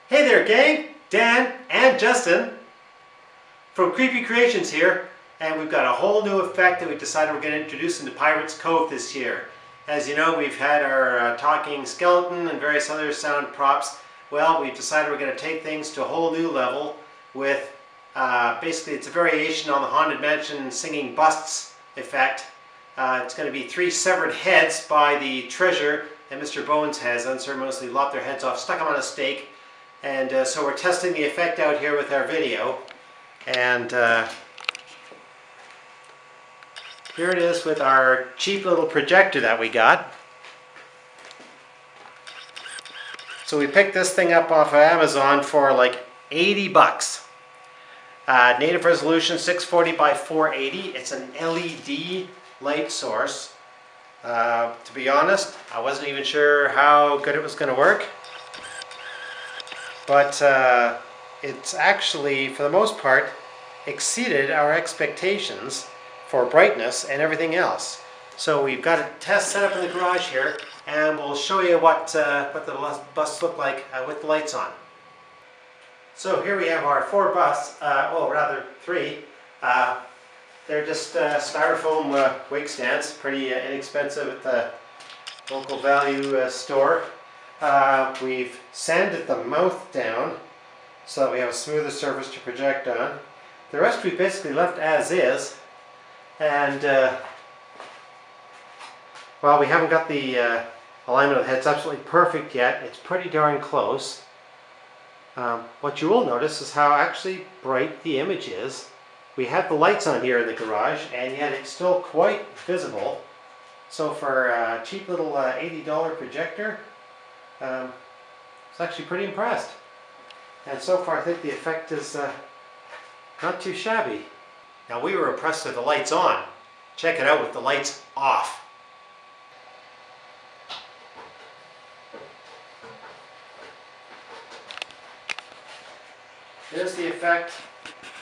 Hey there gang, Dan and Justin from Creepy Creations here, and we've got a whole new effect that we decided we're going to introduce into Pirates Cove this year. As you know, we've had our talking skeleton and various other sound props. Well, we've decided we're going to take things to a whole new level with basically it's a variation on the Haunted Mansion singing busts effect. It's going to be 3 severed heads by the treasure that Mr. Bones has unceremoniously lopped their heads off, stuck them on a stake. And so we're testing the effect out here with our video. And here it is with our cheap little projector that we got. So we picked this thing up off of Amazon for like 80 bucks. Native resolution 640 by 480. It's an LED light source. To be honest, I wasn't even sure how good it was going to work. But it's actually, for the most part, exceeded our expectations for brightness and everything else. So we've got a test set up in the garage here, and we'll show you what the busts look like with the lights on. So here we have our 4 busts, well rather 3. They're just styrofoam wig stands, pretty inexpensive at the local value store. We've sanded the mouth down so that we have a smoother surface to project on. The rest we basically left as is, and well, we haven't got the alignment of the heads absolutely perfect yet. It's pretty darn close. What you will notice is how actually bright the image is. We have the lights on here in the garage, and yet it's still quite visible. So for a cheap little $80 projector, I was actually pretty impressed. And so far I think the effect is not too shabby. Now we were impressed with the lights on. Check it out with the lights off. There's the effect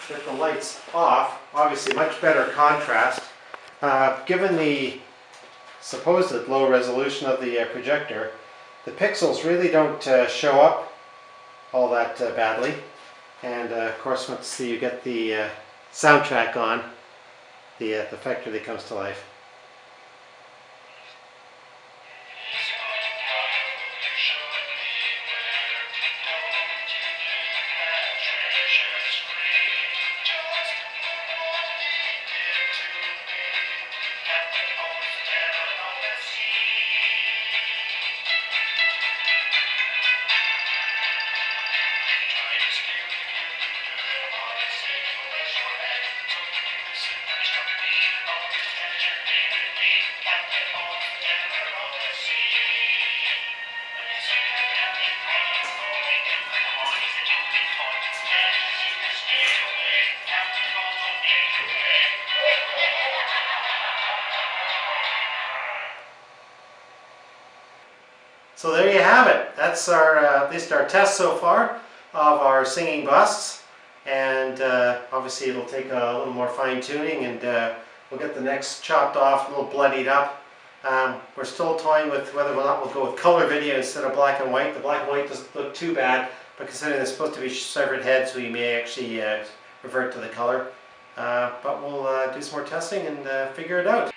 with the lights off. Obviously much better contrast. Given the supposed low resolution of the projector, the pixels really don't show up all that badly. And of course once you get the soundtrack on, the effect really comes to life. So there you have it. That's our at least our test so far of our singing busts, and obviously it'll take a little more fine tuning, and we'll get the necks chopped off, a little bloodied up. We're still toying with whether or not we'll go with color video instead of black and white. The black and white doesn't look too bad, but considering they're supposed to be severed heads, we may actually revert to the color. But we'll do some more testing and figure it out.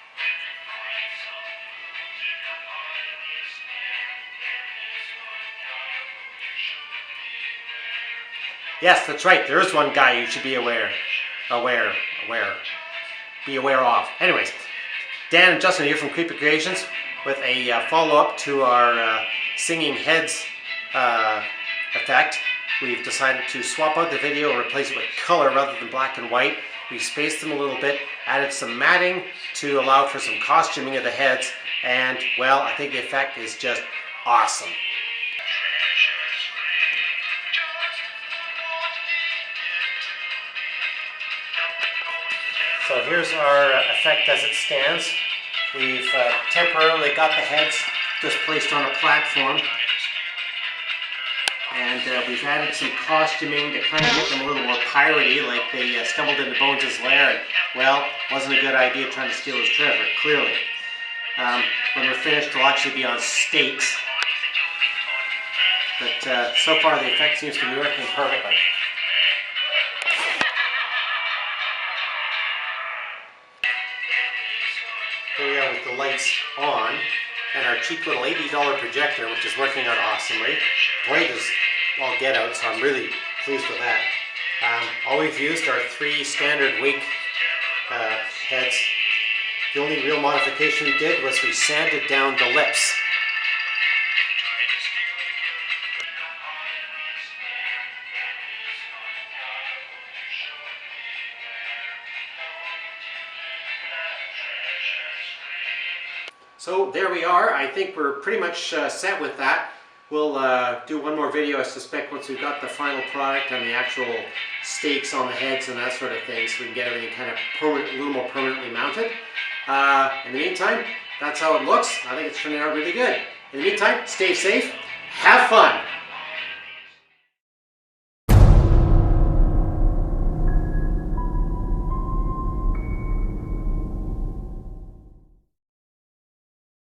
Yes, that's right. There is one guy you should be aware of. Anyways, Dan and Justin here from Creepy Creations with a follow-up to our singing heads effect. We've decided to swap out the video and replace it with color rather than black and white. We spaced them a little bit, added some matting to allow for some costuming of the heads, and well, I think the effect is just awesome. So here's our effect as it stands. We've temporarily got the heads just placed on a platform, and we've added some costuming to kind of make them a little more piratey, like they stumbled into Bones' lair, and well, wasn't a good idea trying to steal his treasure, clearly. When we're finished, they'll actually be on stakes. But so far the effect seems to be working perfectly. Here we are with the lights on and our cheap little $80 projector, which is working out awesomely. Bright as all get out, so I'm really pleased with that. All we've used are 3 standard wake heads. The only real modification we did was we sanded down the lips. So there we are. I think we're pretty much set with that. We'll do one more video, I suspect, once we've got the final product and the actual stakes on the heads and that sort of thing, so we can get everything kind of a little more permanently mounted. In the meantime, that's how it looks. I think it's turning out really good. In the meantime, stay safe, have fun.